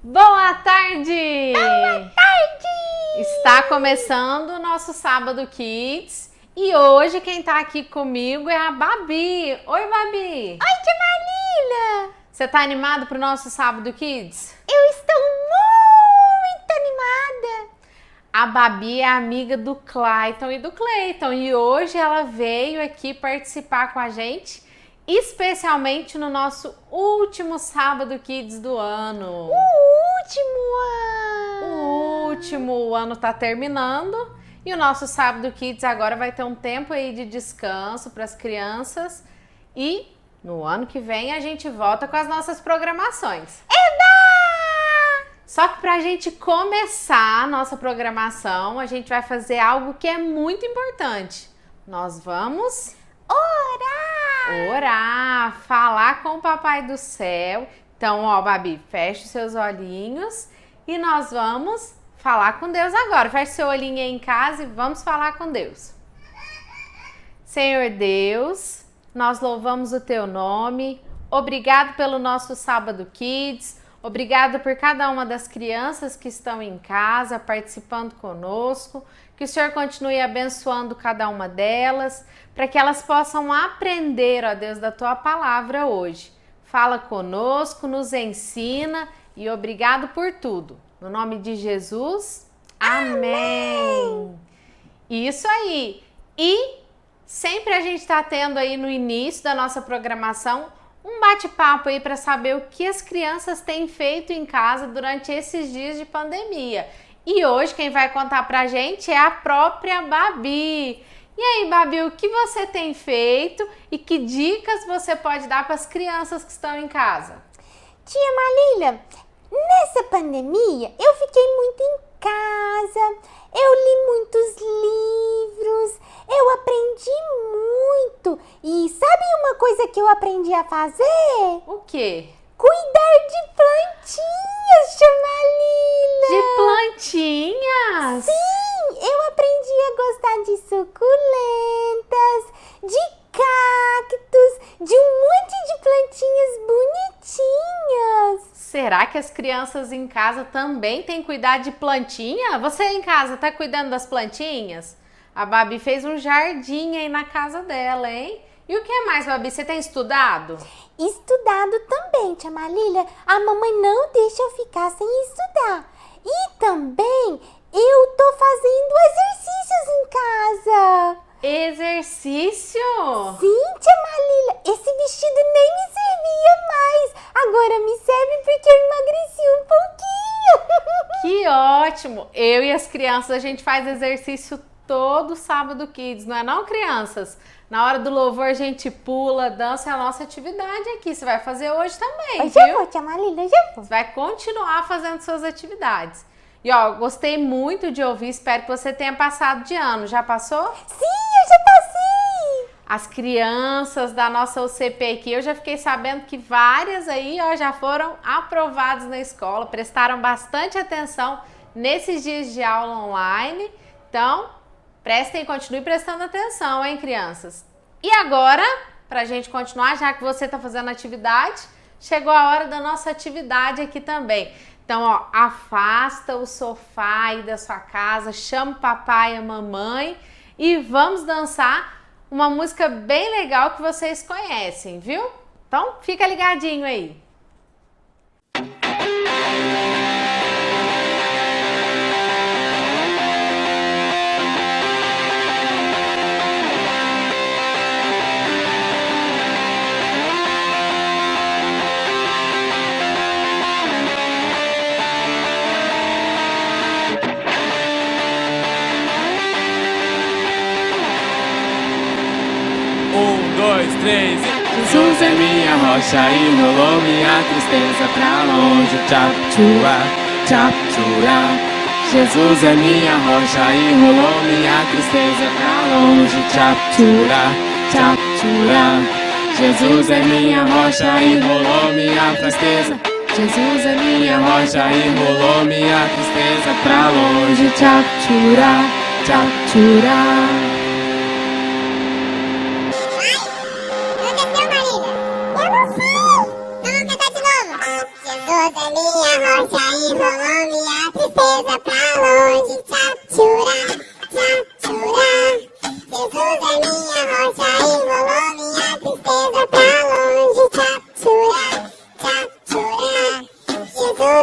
Boa tarde! Boa tarde! Está começando o nosso Sábado Kids e hoje quem tá aqui comigo é a Babi. Oi, Babi! Oi, tia Marlila! Você tá animado pro nosso Sábado Kids? Eu estou muito animada! A Babi é amiga do Clayton e do Cleiton e hoje ela veio aqui participar com a gente, especialmente no nosso último Sábado Kids do ano. O ano tá terminando e o nosso Sábado Kids agora vai ter um tempo aí de descanso para as crianças e no ano que vem a gente volta com as nossas programações. Só que para a gente começar a nossa programação, a gente vai fazer algo que é muito importante. Nós vamos orar, falar com o Papai do Céu. Então, ó, Babi, feche os seus olhinhos e nós vamos falar com Deus agora. Feche seu olhinho aí em casa e vamos falar com Deus. Senhor Deus, nós louvamos o Teu nome. Obrigado pelo nosso Sábado Kids. Obrigada por cada uma das crianças que estão em casa participando conosco. Que o Senhor continue abençoando cada uma delas, para que elas possam aprender, ó Deus, da Tua palavra hoje. Fala conosco, nos ensina e obrigado por tudo. No nome de Jesus, amém! Isso aí! E sempre a gente está tendo aí no início da nossa programação um bate-papo aí para saber o que as crianças têm feito em casa durante esses dias de pandemia. E hoje quem vai contar pra gente é a própria Babi. E aí, Babi, o que você tem feito e que dicas você pode dar para as crianças que estão em casa? Tia Marlila, nessa pandemia eu fiquei muito em casa, eu li muitos livros, eu aprendi muito. E sabe uma coisa que eu aprendi a fazer? O quê? Cuidar de plantinhas, tia Marlila! De plantinhas? Sim, eu aprendi a gostar de suculentas, de cactos, de um monte de plantinhas bonitinhas. Será que as crianças em casa também têm que cuidar de plantinha? Você em casa tá cuidando das plantinhas? A Babi fez um jardim aí na casa dela, hein? E o que mais, Babi? Você tem estudado? Estudado também, tia Marlila. A mamãe não deixa eu ficar sem estudar. E também eu tô fazendo exercícios em casa. Exercício? Sim, tia Marlila. Esse vestido nem me servia mais. Agora me serve porque eu emagreci um pouquinho. Que ótimo! Eu e as crianças, a gente faz exercício todo Sábado Kids, não é não, crianças? Na hora do louvor a gente pula, dança, é a nossa atividade aqui. Você vai fazer hoje também, Hoje viu? eu vou, tia Marlila, hoje eu vou. Você vai continuar fazendo suas atividades. E ó, gostei muito de ouvir, espero que você tenha passado de ano. Já passou? Sim, eu já passei. As crianças da nossa UCP aqui, eu já fiquei sabendo que várias aí, ó, já foram aprovadas na escola, prestaram bastante atenção nesses dias de aula online. Então, prestem e continuem prestando atenção, hein, crianças? E agora, pra gente continuar, já que você tá fazendo atividade, chegou a hora da nossa atividade aqui também. Então, ó, afasta o sofá aí da sua casa, chama o papai e a mamãe e vamos dançar uma música bem legal que vocês conhecem, viu? Então, fica ligadinho aí. Dois, três. Jesus é minha rocha e rolou minha tristeza pra longe. Tchapchua, tchapchura. Jesus é minha rocha e rolou minha tristeza pra longe. Tchapchura, tchapchura. Jesus é minha rocha e rolou minha tristeza. Jesus é minha rocha e rolou minha tristeza pra longe. Tchapchura, tchapchura. Jesus é minha rocha rocha e rolou minha tristeza pra longe. Tchá-tchurá, tchá-tchurá. Jesus é minha rocha e rolou minha tristeza pra longe. Tchá-tchurá, tchá-tchurá. Jesus é minha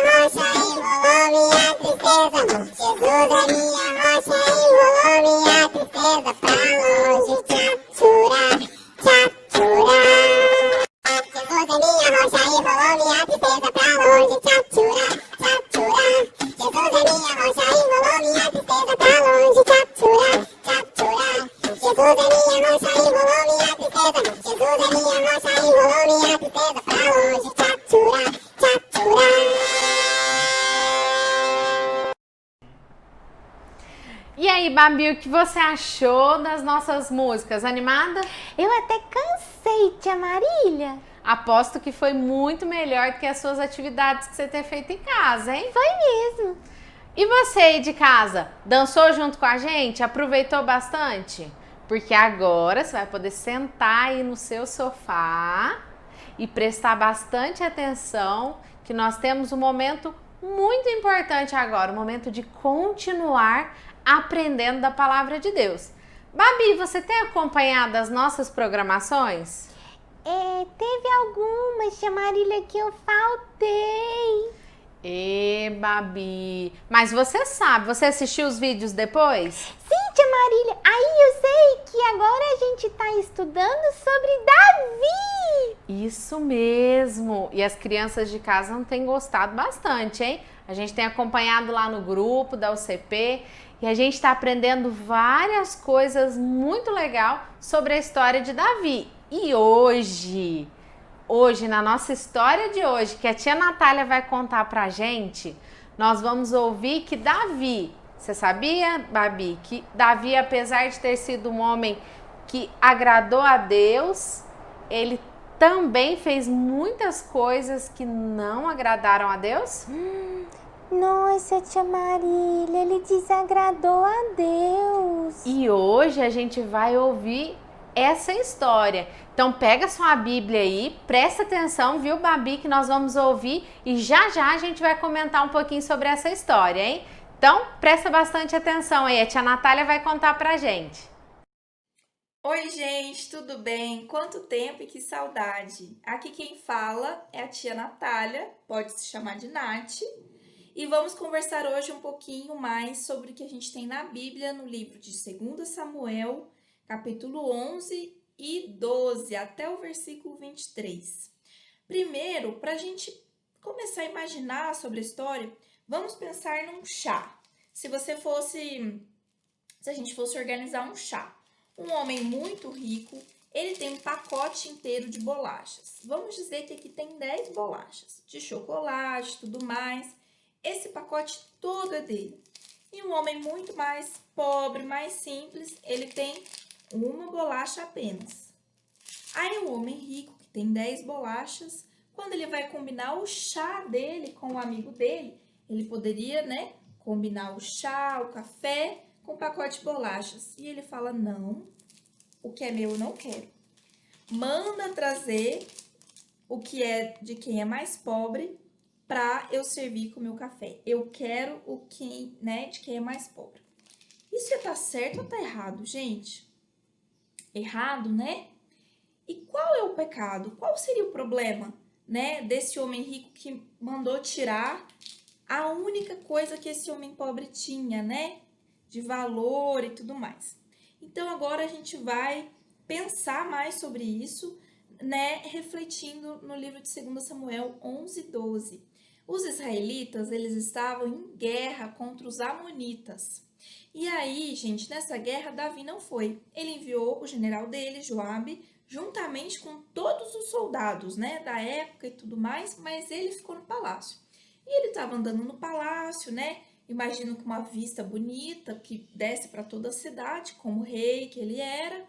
rocha e rolou minha tristeza. Jesus é minha rocha e rolou minha tristeza pra longe. Tchá-tchurá, tchá-tchurá. Jesus é minha rocha e rolou minha tristeza pra longe. Tchá-tchurá, tchá-tchurá. Jesus é minha rocha e rolou minha tristeza pra longe. Tchá-tchurá, tchá-tchurá. Jesus é minha rocha e rolou minha tristeza. Jesus é minha rocha e rolou minha tristeza pra longe. Tchá-tchurá, tchá-tchurá. E aí, Babi, o que você achou das nossas músicas? Animada? Eu até cansei, tia Marília. Aposto que foi muito melhor do que as suas atividades que você tem feito em casa, hein? Foi mesmo. E você aí de casa, dançou junto com a gente? Aproveitou bastante? Porque agora você vai poder sentar aí no seu sofá e prestar bastante atenção, que nós temos um momento muito importante agora, o momento de continuar aprendendo da palavra de Deus. Babi, você tem acompanhado as nossas programações? Teve algumas, tia Marília, que eu faltei. Babi, mas você sabe, você assistiu os vídeos depois? Sim, tia Marília. Aí eu sei que agora a gente tá estudando sobre Davi. Isso mesmo. E as crianças de casa não têm gostado bastante, hein? A gente tem acompanhado lá no grupo da UCP e a gente está aprendendo várias coisas muito legais sobre a história de Davi. E hoje, na nossa história de hoje, que a tia Natália vai contar pra gente, nós vamos ouvir que Davi, você sabia, Babi, que Davi, apesar de ter sido um homem que agradou a Deus, ele também fez muitas coisas que não agradaram a Deus? Nossa, tia Marília, ele desagradou a Deus. E hoje a gente vai ouvir essa história. Então pega sua Bíblia aí, presta atenção, viu, Babi, que nós vamos ouvir e já a gente vai comentar um pouquinho sobre essa história, hein? Então presta bastante atenção aí, a tia Natália vai contar pra gente. Oi, gente, tudo bem? Quanto tempo e que saudade! Aqui quem fala é a tia Natália, pode se chamar de Nath, e vamos conversar hoje um pouquinho mais sobre o que a gente tem na Bíblia, no livro de 2 Samuel, capítulo 11 e 12, até o versículo 23. Primeiro, para a gente começar a imaginar sobre a história, vamos pensar num chá. Se a gente fosse organizar um chá, um homem muito rico, ele tem um pacote inteiro de bolachas. Vamos dizer que aqui tem 10 bolachas, de chocolate, tudo mais. Esse pacote todo é dele. E um homem muito mais pobre, mais simples, ele tem uma bolacha apenas. Aí o homem rico, que tem 10 bolachas, quando ele vai combinar o chá dele com o amigo dele, ele poderia, combinar o chá, o café com o pacote de bolachas. E ele fala, não, o que é meu eu não quero. Manda trazer o que é de quem é mais pobre para eu servir com o meu café. Eu quero de quem é mais pobre. Isso ia estar certo ou tá errado, gente? Errado, né? E qual é o pecado? Qual seria o problema, desse homem rico que mandou tirar a única coisa que esse homem pobre tinha, de valor e tudo mais? Então, agora a gente vai pensar mais sobre isso, refletindo no livro de 2 Samuel 11, 12. Os israelitas, eles estavam em guerra contra os amonitas. E aí, gente, nessa guerra, Davi não foi. Ele enviou o general dele, Joabe, juntamente com todos os soldados, da época e tudo mais, mas ele ficou no palácio. E ele estava andando no palácio, imagino com uma vista bonita, que desce para toda a cidade, como rei que ele era,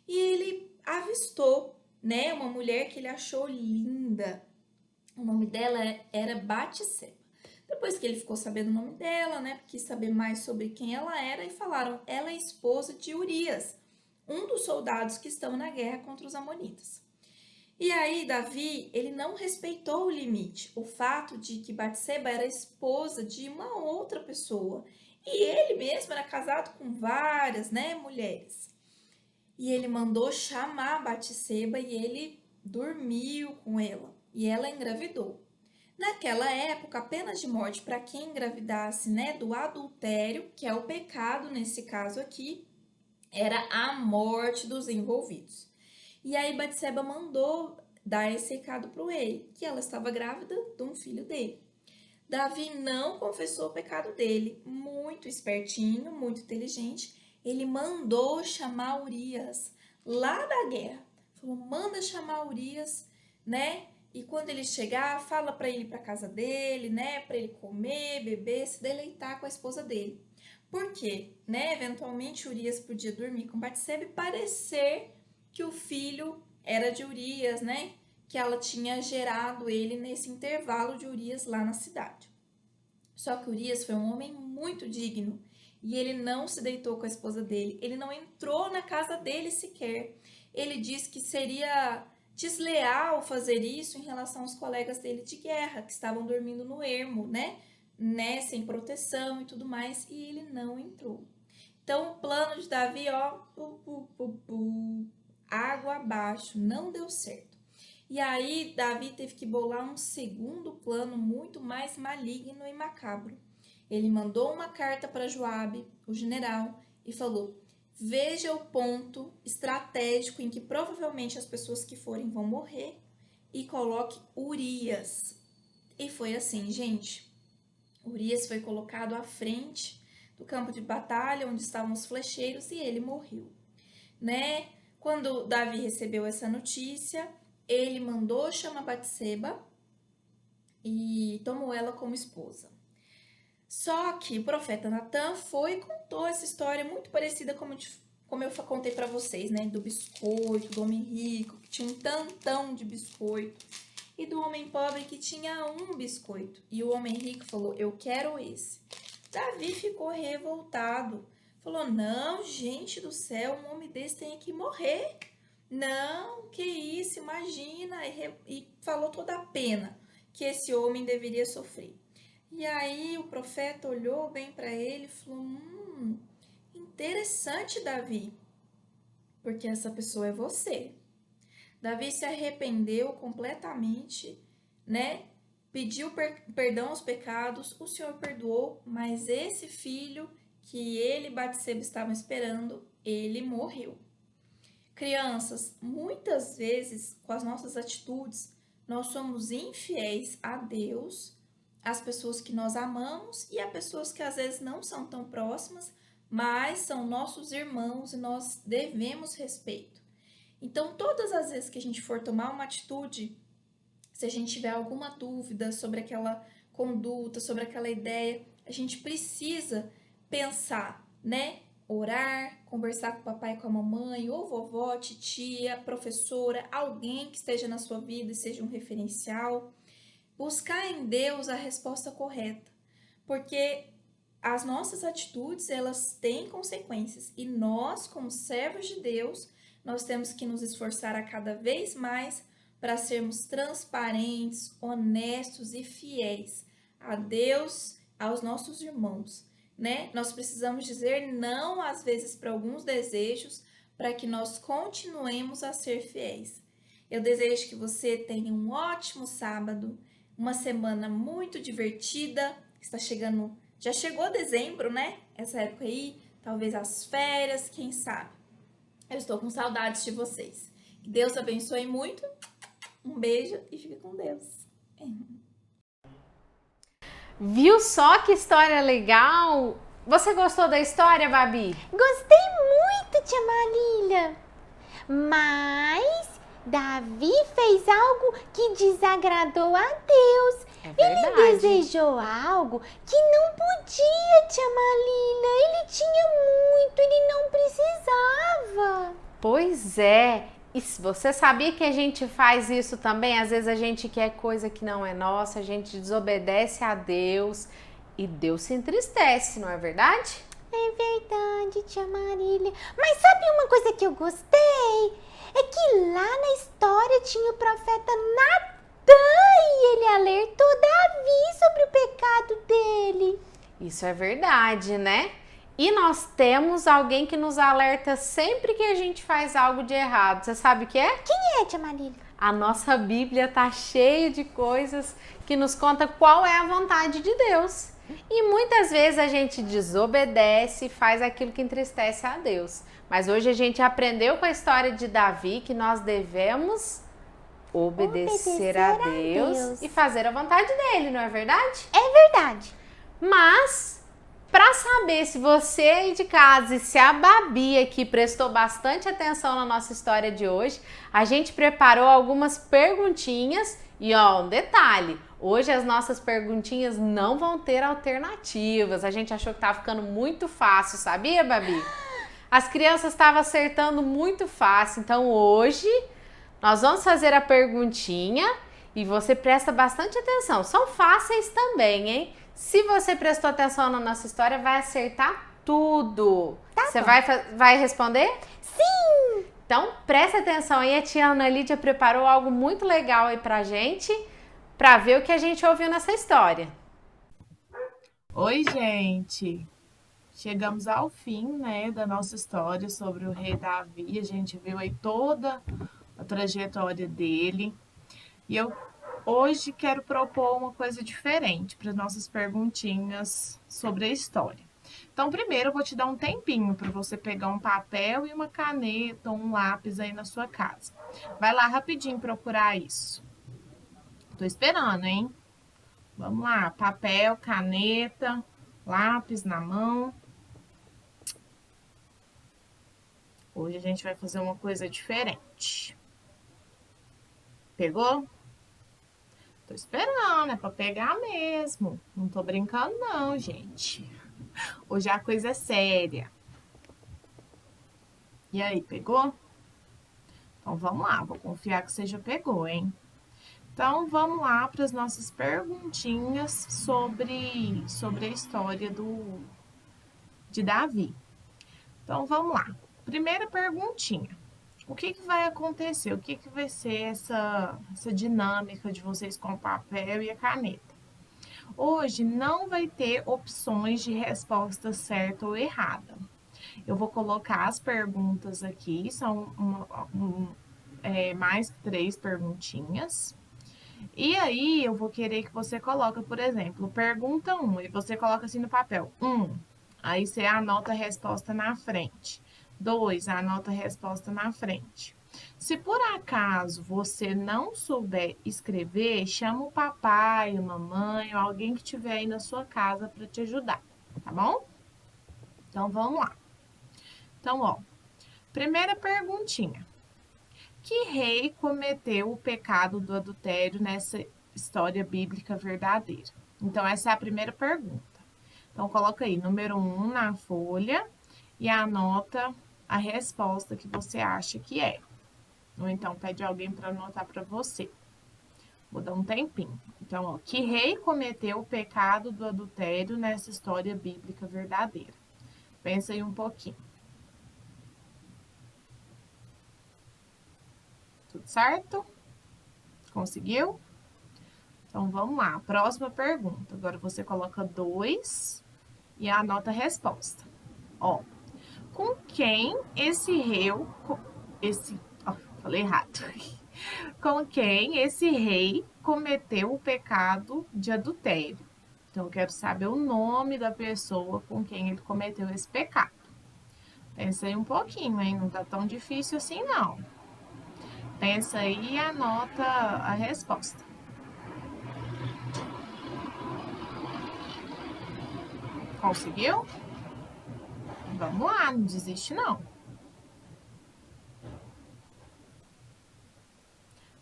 e ele avistou, uma mulher que ele achou linda. O nome dela era Batseba. Depois que ele ficou sabendo o nome dela, quis saber mais sobre quem ela era e falaram, ela é esposa de Urias, um dos soldados que estão na guerra contra os amonitas. E aí, Davi, ele não respeitou o limite, o fato de que Batseba era esposa de uma outra pessoa. E ele mesmo era casado com várias, né, mulheres. E ele mandou chamar Batseba e ele dormiu com ela. E ela engravidou. Naquela época, a pena de morte para quem engravidasse, né, do adultério, que é o pecado nesse caso aqui, era a morte dos envolvidos. E aí Batseba mandou dar esse recado para o rei, que ela estava grávida de um filho dele. Davi não confessou o pecado dele, muito espertinho, muito inteligente. Ele mandou chamar Urias lá da guerra. Falou, manda chamar Urias, né? E quando ele chegar, fala para ele ir para casa dele, né? Para ele comer, beber, se deleitar com a esposa dele. Por quê? Né? Eventualmente Urias podia dormir com Batseba e parecer que o filho era de Urias, né? Que ela tinha gerado ele nesse intervalo de Urias lá na cidade. Só que Urias foi um homem muito digno e ele não se deitou com a esposa dele, ele não entrou na casa dele sequer. Ele disse que seria desleal fazer isso em relação aos colegas dele de guerra, que estavam dormindo no ermo, né? Sem proteção e tudo mais, e ele não entrou. Então, o plano de Davi, ó, água abaixo, não deu certo. E aí, Davi teve que bolar um segundo plano muito mais maligno e macabro. Ele mandou uma carta para Joabe, o general, e falou, veja o ponto estratégico em que provavelmente as pessoas que forem vão morrer e coloque Urias. E foi assim, gente. Urias foi colocado à frente do campo de batalha, onde estavam os flecheiros, e ele morreu, né? Quando Davi recebeu essa notícia, ele mandou chamar Batseba e tomou ela como esposa. Só que o profeta Natan foi e contou essa história muito parecida como eu contei para vocês, né? Do biscoito, do homem rico, que tinha um tantão de biscoito, e do homem pobre que tinha um biscoito. E o homem rico falou, eu quero esse. Davi ficou revoltado. Falou, não, gente do céu, um homem desse tem que morrer. Não, que isso, imagina. E falou toda a pena que esse homem deveria sofrer. E aí o profeta olhou bem para ele e falou, interessante, Davi, porque essa pessoa é você. Davi se arrependeu completamente, né? Pediu perdão aos pecados, o Senhor perdoou, mas esse filho que ele e Batseba estavam esperando, ele morreu. Crianças, muitas vezes, com as nossas atitudes, nós somos infiéis a Deus, às pessoas que nós amamos e a pessoas que às vezes não são tão próximas, mas são nossos irmãos e nós devemos respeito. Então, todas as vezes que a gente for tomar uma atitude, se a gente tiver alguma dúvida sobre aquela conduta, sobre aquela ideia, a gente precisa pensar, né? Orar, conversar com o papai e com a mamãe, ou vovó, titia, professora, alguém que esteja na sua vida e seja um referencial. Buscar em Deus a resposta correta, porque as nossas atitudes, elas têm consequências e nós, como servos de Deus, nós temos que nos esforçar a cada vez mais para sermos transparentes, honestos e fiéis a Deus, aos nossos irmãos, né? Nós precisamos dizer não às vezes para alguns desejos para que nós continuemos a ser fiéis. Eu desejo que você tenha um ótimo sábado, uma semana muito divertida. Está chegando, já chegou dezembro, né? Essa época aí, talvez as férias, quem sabe. Eu estou com saudades de vocês. Que Deus abençoe muito. Um beijo e fique com Deus. Viu só que história legal? Você gostou da história, Babi? Gostei muito, tia Marília. Mas Davi fez algo que desagradou a Deus. É verdade. Ele desejou algo que não podia, tia Marília. Ele tinha muito, ele não precisava. Pois é. E você sabia que a gente faz isso também? Às vezes a gente quer coisa que não é nossa, a gente desobedece a Deus e Deus se entristece, não é verdade? É verdade, tia Marília. Mas sabe uma coisa que eu gostei? é que lá na história tinha o profeta Natan e ele alertou Davi sobre o pecado dele. Isso é verdade, né? E nós temos alguém que nos alerta sempre que a gente faz algo de errado. Você sabe o que é? Quem é, tia Marília? A nossa Bíblia tá cheia de coisas que nos conta qual é a vontade de Deus. E muitas vezes a gente desobedece e faz aquilo que entristece a Deus. Mas hoje a gente aprendeu com a história de Davi que nós devemos obedecer a Deus e fazer a vontade dele, não é verdade? É verdade. Mas, para saber se você aí de casa e se a Babi aqui prestou bastante atenção na nossa história de hoje, a gente preparou algumas perguntinhas e ó, um detalhe, hoje as nossas perguntinhas não vão ter alternativas. A gente achou que tava ficando muito fácil, sabia, Babi? As crianças estavam acertando muito fácil, então hoje nós vamos fazer a perguntinha e você presta bastante atenção. São fáceis também, hein? Se você prestou atenção na nossa história, vai acertar tudo. Tá você bom. vai responder? Sim! Então, presta atenção aí. A tia Ana Lídia preparou algo muito legal aí pra gente, pra ver o que a gente ouviu nessa história. Oi, gente! Chegamos ao fim, né, da nossa história sobre o rei Davi. A gente viu aí toda a trajetória dele. E eu hoje quero propor uma coisa diferente para as nossas perguntinhas sobre a história. Então, primeiro eu vou te dar um tempinho para você pegar um papel e uma caneta ou um lápis aí na sua casa. Vai lá rapidinho procurar isso. Tô esperando, hein? Vamos lá, papel, caneta, lápis na mão. Hoje a gente vai fazer uma coisa diferente. Pegou? Tô esperando, é pra pegar mesmo. Não tô brincando não, gente. Hoje a coisa é séria. E aí, pegou? Então vamos lá, vou confiar que você já pegou, hein? Então vamos lá para as nossas perguntinhas sobre a história de Davi. Então vamos lá. Primeira perguntinha. O que vai acontecer? O que vai ser essa dinâmica de vocês com o papel e a caneta? Hoje não vai ter opções de resposta certa ou errada. Eu vou colocar as perguntas aqui, são mais 3 perguntinhas. E aí eu vou querer que você coloque, por exemplo, pergunta 1, e você coloca assim no papel, 1. Aí você anota a resposta na frente. 2, anota a resposta na frente. Se por acaso você não souber escrever, chama o papai, a mamãe ou alguém que estiver aí na sua casa para te ajudar, tá bom? Então, vamos lá. Então, ó, primeira perguntinha. Que rei cometeu o pecado do adultério nessa história bíblica verdadeira? Então, essa é a primeira pergunta. Então, coloca aí, número 1 na folha e anota a resposta que você acha que é. Ou então, pede alguém para anotar para você. Vou dar um tempinho. Então, ó, que rei cometeu o pecado do adultério nessa história bíblica verdadeira? Pensa aí um pouquinho. Tudo certo? Conseguiu? Então, vamos lá. Próxima pergunta. Agora, você coloca 2 e anota a resposta. Ó, com quem esse rei... falei errado. Com quem esse rei cometeu o pecado de adultério? Então, eu quero saber o nome da pessoa com quem ele cometeu esse pecado. Pensa aí um pouquinho, hein? Não tá tão difícil assim, não. Pensa aí e anota a resposta. Conseguiu? Vamos lá, não desiste não.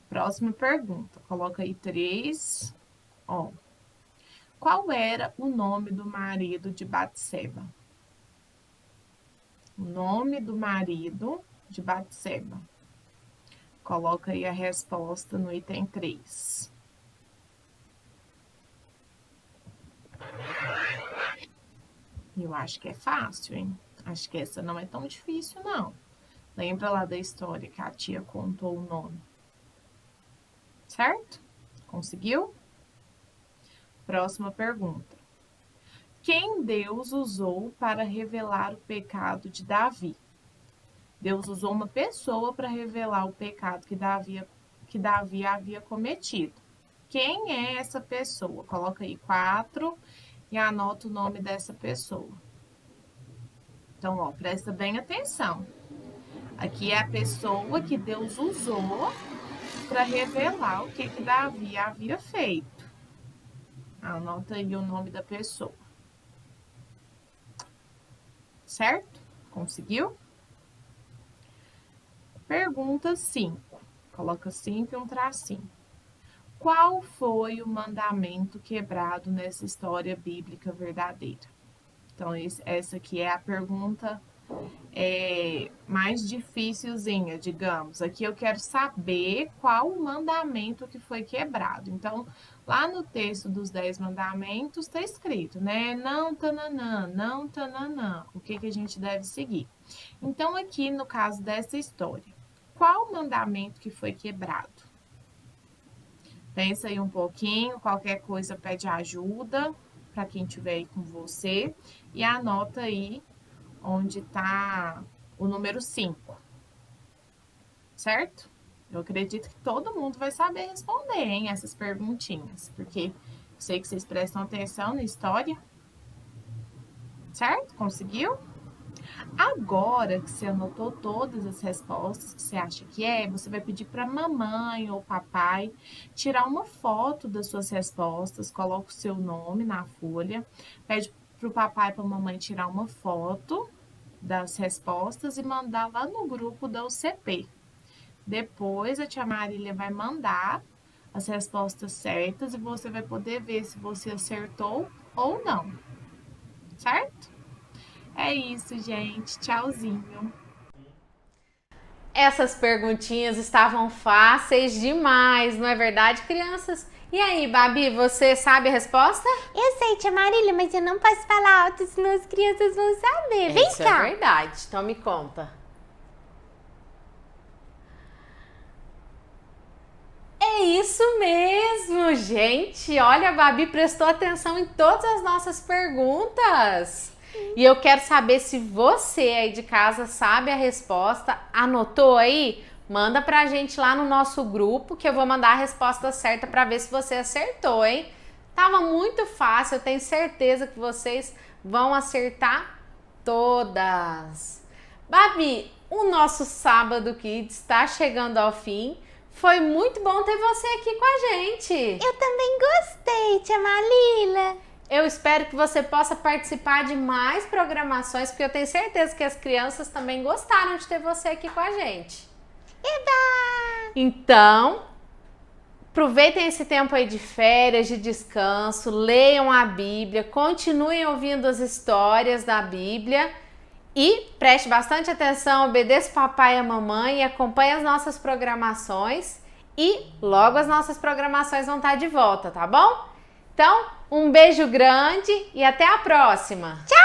Próxima pergunta. Coloca aí 3. Ó. Qual era o nome do marido de Batseba? O nome do marido de Batseba. Coloca aí a resposta no item 3. Eu acho que é fácil, hein? Acho que essa não é tão difícil, não. Lembra lá da história que a tia contou o nome? Certo? Conseguiu? Próxima pergunta. Quem Deus usou para revelar o pecado de Davi? Deus usou uma pessoa para revelar o pecado que Davi havia cometido. Quem é essa pessoa? Coloca aí 4 e anota o nome dessa pessoa. Então, ó, presta bem atenção. Aqui é a pessoa que Deus usou para revelar o que Davi havia feito. Anota aí o nome da pessoa. Certo? Conseguiu? Pergunta 5. Coloca 5 e um tracinho. Qual foi o mandamento quebrado nessa história bíblica verdadeira? Então, essa aqui é a pergunta mais dificilzinha, digamos. Aqui eu quero saber qual o mandamento que foi quebrado. Então, lá no texto dos 10 mandamentos está escrito, né? Não tananã, não tananã. O que a gente deve seguir? Então, aqui no caso dessa história, qual o mandamento que foi quebrado? Pensa aí um pouquinho, qualquer coisa pede ajuda para quem estiver aí com você e anota aí onde está o número 5, certo? Eu acredito que todo mundo vai saber responder, hein, essas perguntinhas, porque eu sei que vocês prestam atenção na história, certo? Conseguiu? Agora que você anotou todas as respostas que você acha que você vai pedir para mamãe ou papai tirar uma foto das suas respostas, coloca o seu nome na folha, pede para o papai e para a mamãe tirar uma foto das respostas e mandar lá no grupo da UCP. Depois a tia Marília vai mandar as respostas certas e você vai poder ver se você acertou ou não, certo? É isso, gente. Tchauzinho. Essas perguntinhas estavam fáceis demais, não é verdade, crianças? E aí, Babi, você sabe a resposta? Eu sei, tia Marília, mas eu não posso falar alto, senão as crianças vão saber. Vem Isso cá. é verdade, então me conta. É isso mesmo, gente. Olha, a Babi prestou atenção em todas as nossas perguntas. E eu quero saber se você aí de casa sabe a resposta. Anotou aí? Manda pra gente lá no nosso grupo que eu vou mandar a resposta certa pra ver se você acertou, hein? Tava muito fácil, eu tenho certeza que vocês vão acertar todas. Babi, o nosso Sábado Kids está chegando ao fim. Foi muito bom ter você aqui com a gente. Eu também gostei, tia Marília. Eu espero que você possa participar de mais programações, porque eu tenho certeza que as crianças também gostaram de ter você aqui com a gente. Eba! Então, aproveitem esse tempo aí de férias, de descanso, leiam a Bíblia, continuem ouvindo as histórias da Bíblia e preste bastante atenção, obedeça o papai e a mamãe e acompanhe as nossas programações e logo as nossas programações vão estar de volta, tá bom? Então, um beijo grande e até a próxima! Tchau!